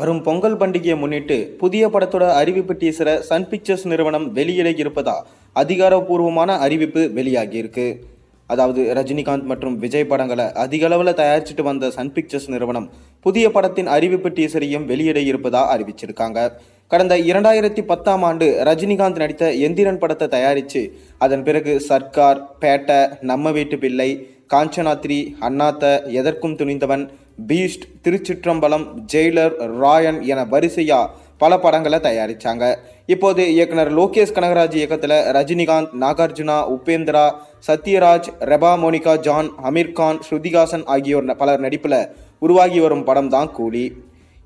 வரும் பொங்கல் பண்டிகையை முன்னிட்டு புதிய படத்தோட அறிவிப்பு டீசரை சன் பிக்சர்ஸ் நிறுவனம் வெளியிட இருப்பதா அதிகாரப்பூர்வமான அறிவிப்பு வெளியாகி இருக்கு. அதாவது ரஜினிகாந்த் மற்றும் விஜய் படங்களை அதிக அளவில் தயாரிச்சுட்டு வந்த சன் பிக்சர்ஸ் நிறுவனம் புதிய படத்தின் அறிவிப்பு டீசரையும் வெளியிட இருப்பதா அறிவிச்சிருக்காங்க. கடந்த 2010ஆம் ஆண்டு ரஜினிகாந்த் நடித்த எந்திரன் படத்தை தயாரித்து அதன் பிறகு சர்க்கார், பேட்டை, நம்ம வீட்டு பிள்ளை, காஞ்சனாத்ரி, அண்ணாத்த, எதற்கும் துணிந்தவன், பீஸ்ட், திருச்சிற்றம்பலம், ஜெயிலர், ராயன் என வரிசையா பல படங்களை தயாரிச்சாங்க. இப்போது இயக்குனர் லோகேஷ் கனகராஜ் இயக்கத்தில் ரஜினிகாந்த், நாகார்ஜுனா, உபேந்திரா, சத்யராஜ், ரெபா மோனிகா ஜான், அமீர்கான், ஸ்ருதிஹாசன் ஆகியோர் பலர் நடிப்பில் உருவாகி வரும் படம் தான் கூலி.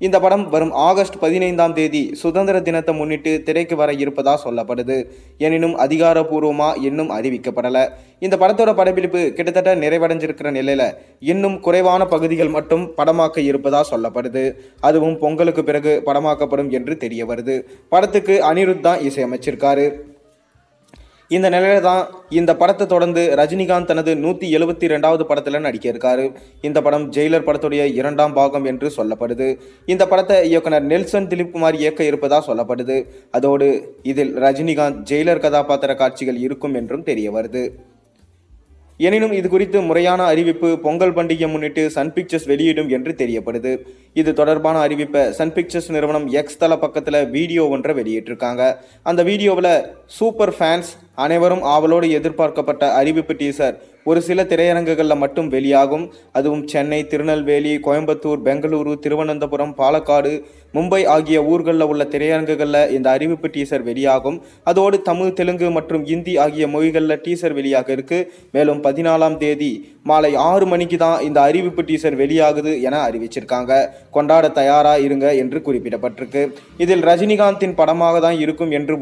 இந்த படம் வரும் ஆகஸ்ட் 15ஆம் தேதி சுதந்திர தினத்தை முன்னிட்டு திரைக்கு வர இருப்பதா சொல்லப்படுது. எனினும் அதிகாரப்பூர்வமா இன்னும் அறிவிக்கப்படலை. இந்த படத்தோட படப்பிடிப்பு கிட்டத்தட்ட நிறைவடைஞ்சிருக்கிற நிலையில இன்னும் குறைவான பகுதிகள் மட்டும் படமாக்க இருப்பதா சொல்லப்படுது. அதுவும் பொங்கலுக்கு பிறகு படமாக்கப்படும் என்று தெரிய வருது. படத்துக்கு அனிருத் தான் இசையமைச்சிருக்காரு. இந்த நிலையில தான் இந்த படத்தை தொடர்ந்து ரஜினிகாந்த் தனது 172வது படத்தில் நடிக்க இருக்காரு. இந்த படம் ஜெயிலர் படத்துடைய 2ஆம் பாகம் என்று சொல்லப்படுது. இந்த படத்தை இயக்குனர் நெல்சன் திலீப்குமார் இயக்க இருப்பதா சொல்லப்படுது. அதோடு இதில் ரஜினிகாந்த் ஜெயிலர் கதாபாத்திர காட்சிகள் இருக்கும் என்றும் தெரிய வருது. எனினும் இது குறித்து முறையான அறிவிப்பு பொங்கல் பண்டிகையை முன்னிட்டு சன் பிக்சர்ஸ் வெளியிடும் என்று தெரியப்படுது. இது தொடர்பான அறிவிப்பை சன் பிக்சர்ஸ் நிறுவனம் எக்ஸ் தள பக்கத்தில் வீடியோ ஒன்றை வெளியிட்டிருக்காங்க. அந்த வீடியோவில் சூப்பர் ஃபேன்ஸ் அனைவரும் ஆவலோடு எதிர்பார்க்கப்பட்ட அறிவிப்பு டீசர் ஒரு சில திரையரங்குகளில் மட்டும் வெளியாகும். அதுவும் சென்னை, திருநெல்வேலி, கோயம்புத்தூர், பெங்களூரு, திருவனந்தபுரம், பாலக்காடு, மும்பை ஆகிய ஊர்களில் உள்ள திரையரங்குகளில் இந்த அறிவிப்பு டீசர் வெளியாகும். அதோடு தமிழ், தெலுங்கு மற்றும் இந்தி ஆகிய மொழிகளில் டீசர் வெளியாக இருக்கு. மேலும் 14ஆம் தேதி மாலை 6 மணிக்கு தான் இந்த அறிவிப்பு டீசர் வெளியாகுது என அறிவிச்சிருக்காங்க. கொண்டாட தயாரா இருங்க என்று குறிப்பிடப்பட்டிருக்கு. இதில் ரஜினிகாந்தின் படமாக தான் இருக்கும் என்று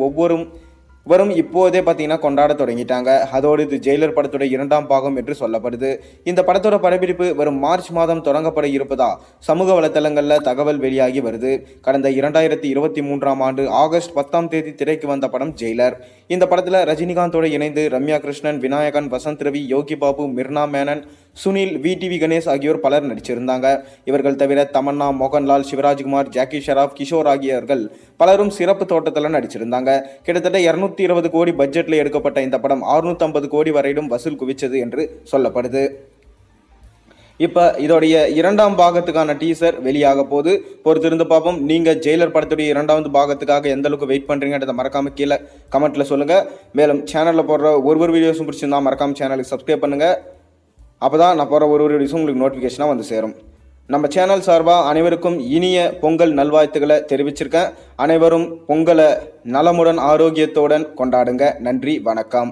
வரும் இப்போதே பார்த்தீங்கன்னா கொண்டாட தொடங்கிட்டாங்க. அதோடு இது ஜெயிலர் படத்தோட 2ஆம் பாகம் என்று சொல்லப்படுது. இந்த படத்தோட படப்பிடிப்பு வரும் மார்ச் மாதம் தொடங்கப்பட இருப்பதா சமூக வலைதளங்களில் தகவல் வெளியாகி வருது. கடந்த 2023ஆம் ஆண்டு ஆகஸ்ட் 10ஆம் தேதி திரைக்கு வந்த படம் ஜெயிலர். இந்த படத்தில் ரஜினிகாந்தோடு இணைந்து ரம்யா கிருஷ்ணன், விநாயகன், வசந்த் ரவி, யோகி பாபு, மிர்னா மேனன், சுனில், VTV கணேஷ் ஆகியோர் பலர் நடிச்சிருந்தாங்க. இவர்கள் தவிர தமன்னா, மோகன்லால், சிவராஜ்குமார், ஜாக்கி ஷராப், கிஷோர் ஆகியோர்கள் பலரும் சிறப்பு தோட்டத்தில் நடிச்சிருந்தாங்க. கிட்டத்தட்ட 220 கோடி பட்ஜெட்ல எடுக்கப்பட்ட இந்த படம் 650 கோடி வரையிலும் வசூல் குவிச்சது என்று சொல்லப்படுது. இப்போ இதோடைய 2ஆம் பாகத்துக்கான டீசர் வெளியாக போது பொறுத்திருந்து பார்ப்போம். நீங்கள் ஜெயிலர் படத்துடைய 2வது பாகத்துக்காக எந்த அளவுக்கு வெயிட் பண்ணுறீங்கன்றதை மறக்காம கீழே கமெண்ட்டில் சொல்லுங்கள். மேலும் சேனலில் போடுற ஒரு வீடியோஸும் பிடிச்சிருந்தா மறக்காம சேனலுக்கு சப்ஸ்கிரைப் பண்ணுங்கள். அப்போ தான் நான் போகிற ஒரு வீடியோஸும் உங்களுக்கு நோட்டிஃபிகேஷனாக வந்து சேரும். நம்ம சேனல் சார்பாக அனைவருக்கும் இனிய பொங்கல் நல்வாழ்த்துக்களை தெரிவிச்சிருக்கேன். அனைவரும் பொங்கலை நலமுடன் ஆரோக்கியத்துடன் கொண்டாடுங்க. நன்றி, வணக்கம்.